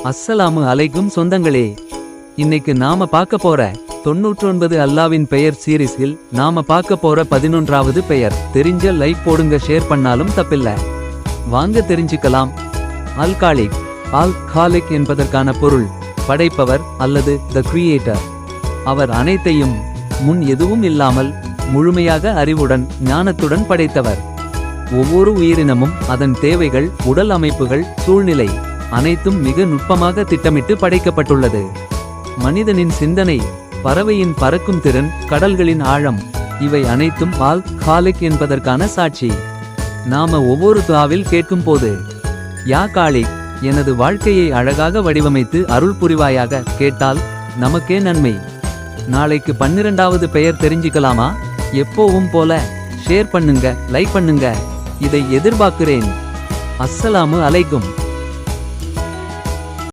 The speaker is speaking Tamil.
அஸ்ஸலாமு அலைக்கும் சொந்தங்களே. இன்னைக்கு நாம பார்க்க போற 99 அல்லாவின் பெயர் சீரிஸில் நாம பார்க்க போற 11வது பெயர். தெரிஞ்ச லைக் போடுங்க, ஷேர் பண்ணாலும் தப்பில்ல. வாங்க தெரிஞ்சுக்கலாம். அல்காலிக். காலிக் என்பதற்கான பொருள் படைப்பவர் அல்லது த கிரியேட்டர். அவர் அனைத்தையும் முன் எதுவும் இல்லாமல் முழுமையாக அறிவுடன் ஞானத்துடன் படைத்தவர். ஒவ்வொரு உயிரினமும் அதன் தேவைகள், உடல் அமைப்புகள், சூழ்நிலை அனைத்தும் மிக நுட்பமாக திட்டமிட்டு படைக்கப்பட்டுள்ளது. மனிதனின் சிந்தனை, பறவையின் பறக்கும் திறன், கடல்களின் ஆழம், இவை அனைத்தும் காலிக் என்பதற்கான சாட்சி. நாம ஒவ்வொரு துஆவில் கேட்கும் போது யா காலிக், எனது வாழ்க்கையை அழகாக வடிவமைத்து அருள் புரிவாயாக கேட்டால் நமக்கே நன்மை. நாளைக்கு 12வது பெயர் தெரிஞ்சுக்கலாமா? எப்போவும் போல ஷேர் பண்ணுங்க, லைக் பண்ணுங்க. இதை எதிர்பார்க்கிறேன். அஸ்ஸலாமு அலைக்கும்.